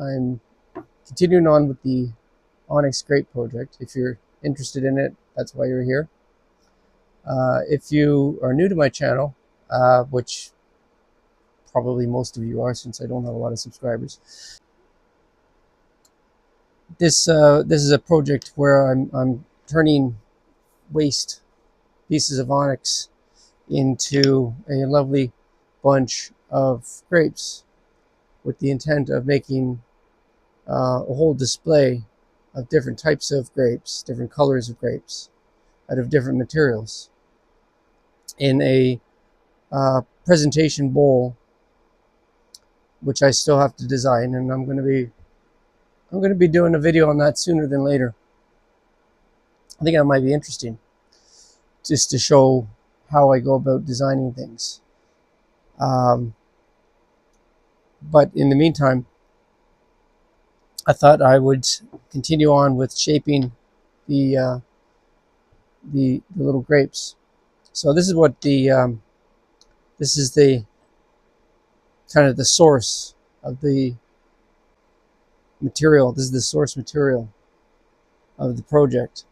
I'm continuing on with the onyx grape project. If you're interested in it, that's why you're here. If you are new to my channel, which probably most of you are since I don't have a lot of subscribers, this is a project where I'm turning waste pieces of onyx into a lovely bunch of grapes with the intent of making a whole display of different types of grapes, different colors of grapes, out of different materials in a presentation bowl, which I still have to design, and I'm going to be doing a video on that sooner than later. I think that might be interesting, just to show how I go about designing things. But in the meantime, I thought I would continue on with shaping the little grapes. So this is what this is the kind of the source of the material. This is the source material of the project,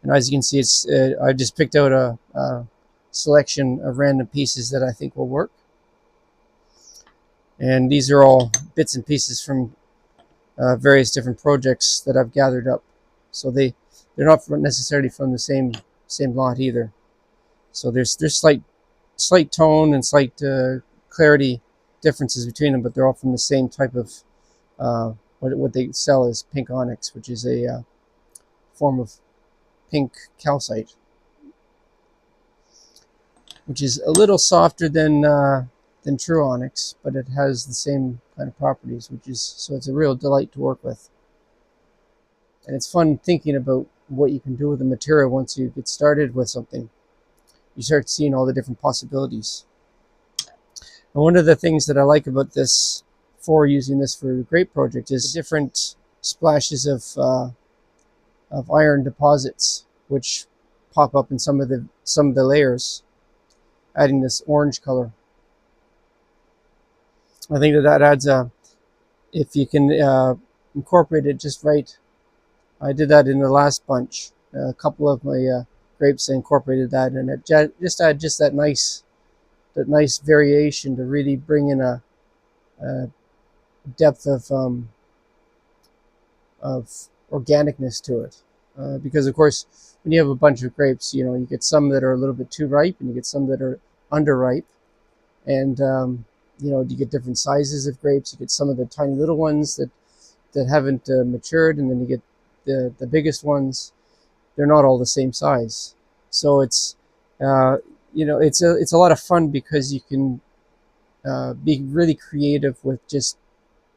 and as you can see, it's I just picked out a selection of random pieces that I think will work, and these are all bits and pieces from various different projects that I've gathered up. So they're not necessarily from the same lot either. So there's slight tone and slight clarity differences between them, but they're all from the same type of what they sell as pink onyx, which is a form of pink calcite, which is a little softer than true onyx, but it has the same kind of properties, so it's a real delight to work with. And it's fun thinking about what you can do with the material once you get started with something. You start seeing all the different possibilities. And one of the things that I like about this, for using this for the grape project, is the different splashes of iron deposits which pop up in some of the layers, adding this orange color. I think that adds if you can incorporate it just right. I did that in the last bunch. A couple of my grapes, I incorporated that, and it just add that nice variation to really bring in a depth of organicness to it. Because of course, when you have a bunch of grapes, you get some that are a little bit too ripe, and you get some that are underripe, and you get different sizes of grapes. You get some of the tiny little ones that haven't matured, and then you get the biggest ones. They're not all the same size, so it's it's a lot of fun because you can be really creative with just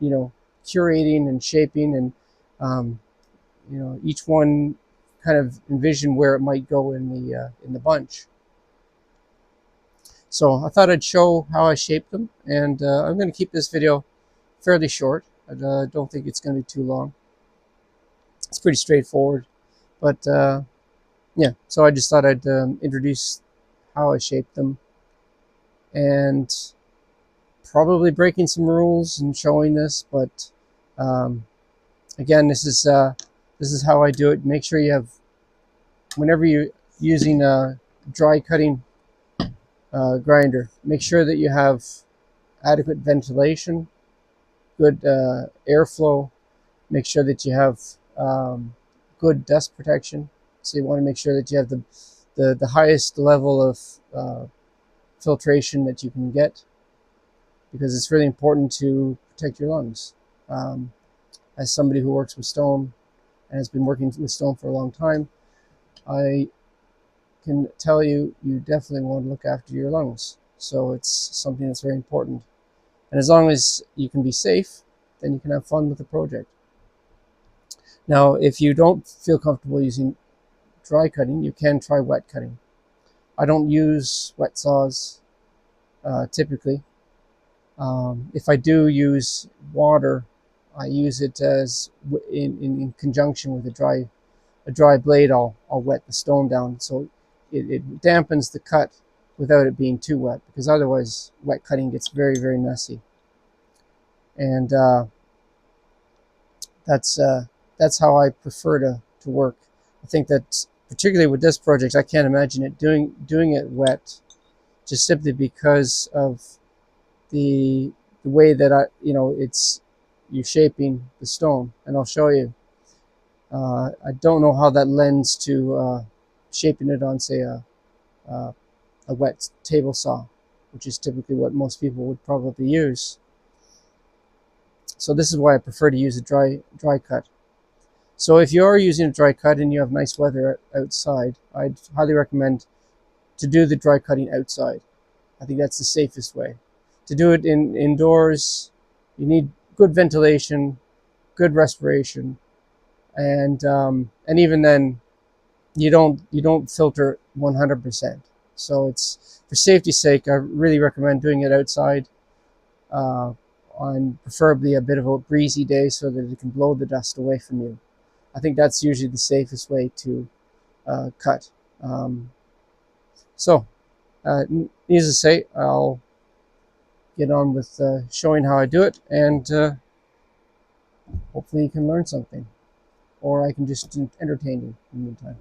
curating and shaping, and each one kind of envision where it might go in the bunch. So I thought I'd show how I shaped them, and I'm going to keep this video fairly short. I don't think it's going to be too long. It's pretty straightforward, but yeah, so I just thought I'd introduce how I shaped them, and probably breaking some rules and showing this, but again, this is how I do it. Make sure you have, whenever you're using a dry cutting grinder, make sure that you have adequate ventilation, good airflow. Make sure that you have good dust protection. So you want to make sure that you have the highest level of filtration that you can get, because it's really important to protect your lungs. As somebody who works with stone and has been working with stone for a long time, I can tell you, you definitely want to look after your lungs. So it's something that's very important. And as long as you can be safe, then you can have fun with the project. Now, if you don't feel comfortable using dry cutting, you can try wet cutting. I don't use wet saws. typically. If I do use water, I use it as in conjunction with a dry blade. I'll wet the stone down so it dampens the cut without it being too wet, because otherwise wet cutting gets very, very messy. And that's how I prefer to work. I think that particularly with this project, I can't imagine it doing it wet, just simply because of the way that you're shaping the stone, and I'll show you. I don't know how that lends to shaping it on, say, a wet table saw, which is typically what most people would probably use. So this is why I prefer to use a dry cut. So if you are using a dry cut and you have nice weather outside, I'd highly recommend to do the dry cutting outside. I think that's the safest way. To do it indoors, you need good ventilation, good respiration, and even then, you don't filter 100%. So it's, for safety's sake, I really recommend doing it outside, on preferably a bit of a breezy day, so that it can blow the dust away from you. I think that's usually the safest way to cut. So, needless to say, I'll get on with showing how I do it, and hopefully you can learn something, or I can just entertain you in the meantime.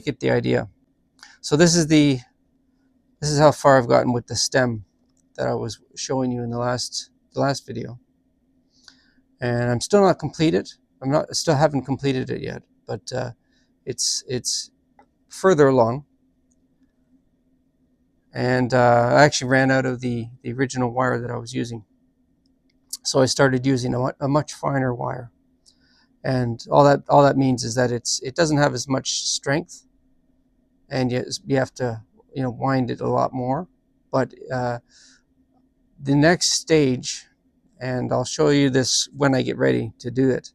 get the idea. So this is how far I've gotten with the stem that I was showing you in the last video, and I'm still not completed. Still haven't completed it yet, but it's further along. And I actually ran out of the original wire that I was using, so I started using a much finer wire. And all that means is that it doesn't have as much strength, and you have to wind it a lot more. But the next stage, and I'll show you this when I get ready to do it,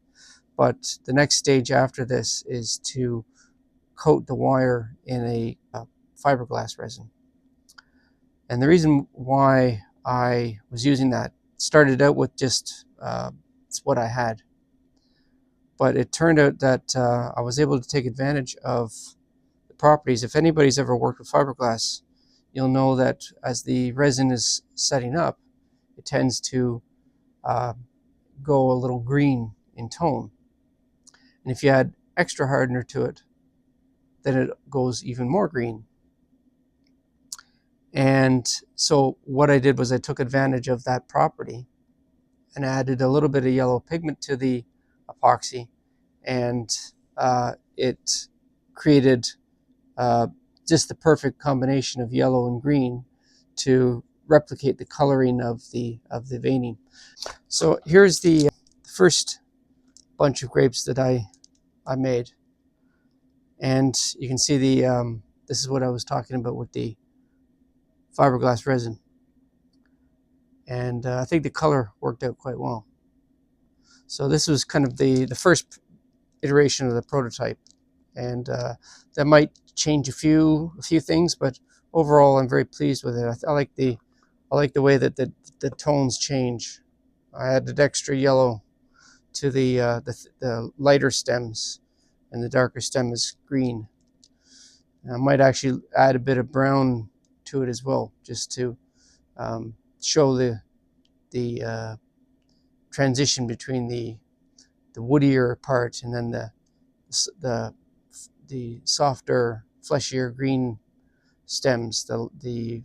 but the next stage after this is to coat the wire in a fiberglass resin. And the reason why I was using that started out with just it's what I had, but it turned out that I was able to take advantage of the properties. If anybody's ever worked with fiberglass, you'll know that as the resin is setting up, it tends to go a little green in tone. And if you add extra hardener to it, then it goes even more green. And so what I did was I took advantage of that property and added a little bit of yellow pigment to the epoxy, and it created just the perfect combination of yellow and green to replicate the coloring of the veining. So here's the first bunch of grapes that I made, and you can see this is what I was talking about with the fiberglass resin, and I think the color worked out quite well. So this was kind of the first iteration of the prototype, and that might change a few things, but overall I'm very pleased with it. I like the way that the tones change. I added extra yellow to the lighter stems, and the darker stem is green. And I might actually add a bit of brown to it as well, just to show the transition between the woodier part and then the softer, fleshier green stems. The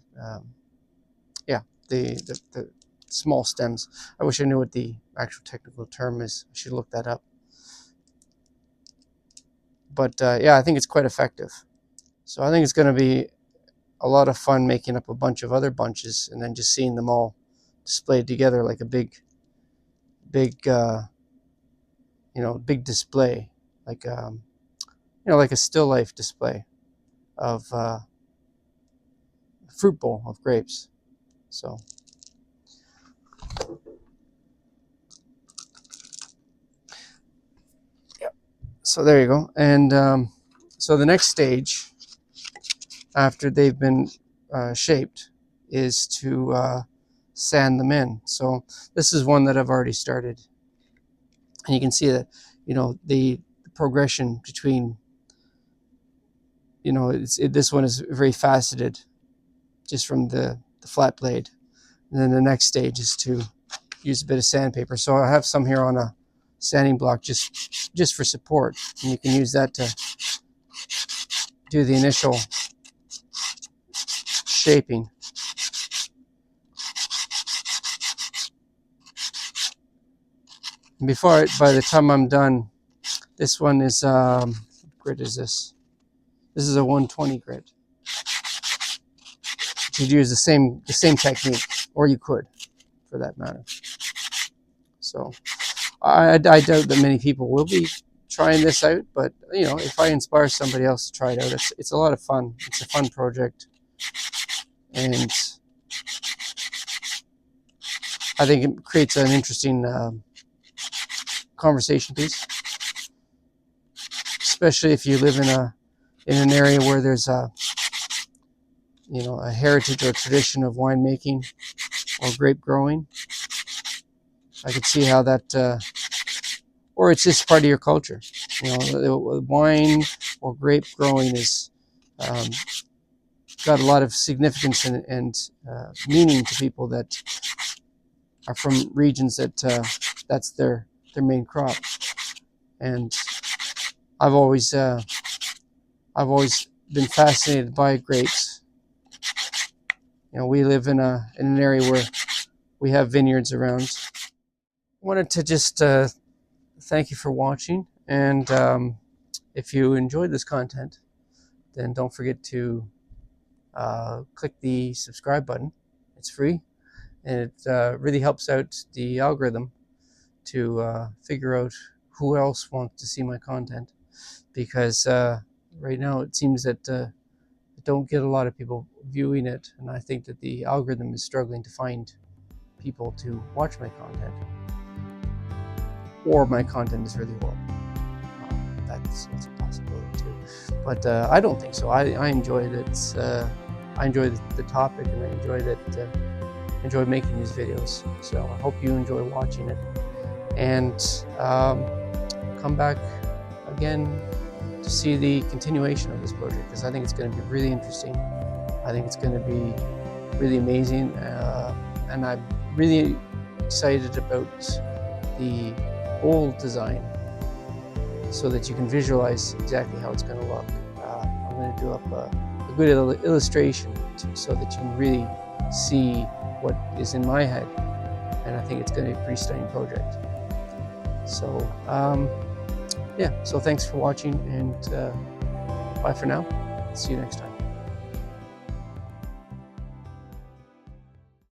small stems. I wish I knew what the actual technical term is. I should look that up. But yeah, I think it's quite effective. So I think it's going to be a lot of fun making up a bunch of other bunches and then just seeing them all displayed together like a big big display, like like a still life display of fruit bowl of grapes. So yeah, so there you go. And so the next stage after they've been shaped is to sand them in. So this is one that I've already started, and you can see that the progression between this one is very faceted just from the flat blade, and then the next stage is to use a bit of sandpaper. So I have some here on a sanding block just for support, and you can use that to do the initial shaping. And by the time I'm done, this one is what grit is this? This is a 120 grit. You could use the same technique, or you could, for that matter. So I doubt that many people will be trying this out, but if I inspire somebody else to try it out, it's a lot of fun. It's a fun project, and I think it creates an interesting conversation piece, especially if you live in an area where there's a heritage or tradition of winemaking or grape growing. I could see how that, or it's just part of your culture. Wine or grape growing is got a lot of significance and meaning to people that are from regions that that's their main crop. And I've always I've always been fascinated by grapes. You know, we live in an area where we have vineyards around. Wanted to just thank you for watching, and if you enjoyed this content, then don't forget to click the subscribe button. It's free, and it really helps out the algorithm to figure out who else wants to see my content, because right now it seems that I don't get a lot of people viewing it, and I think that the algorithm is struggling to find people to watch my content, or my content is really horrible. That's a possibility too, but I don't think so. I enjoy it. I enjoy the topic, and I enjoy making these videos. So I hope you enjoy watching it, and come back again to see the continuation of this project, because I think it's going to be really interesting. I think it's going to be really amazing, and I'm really excited about the old design, so that you can visualize exactly how it's going to look. I'm going to do up a good illustration so that you can really see what is in my head, and I think it's going to be a pretty stunning project. So yeah, so thanks for watching, and bye for now. See you next time.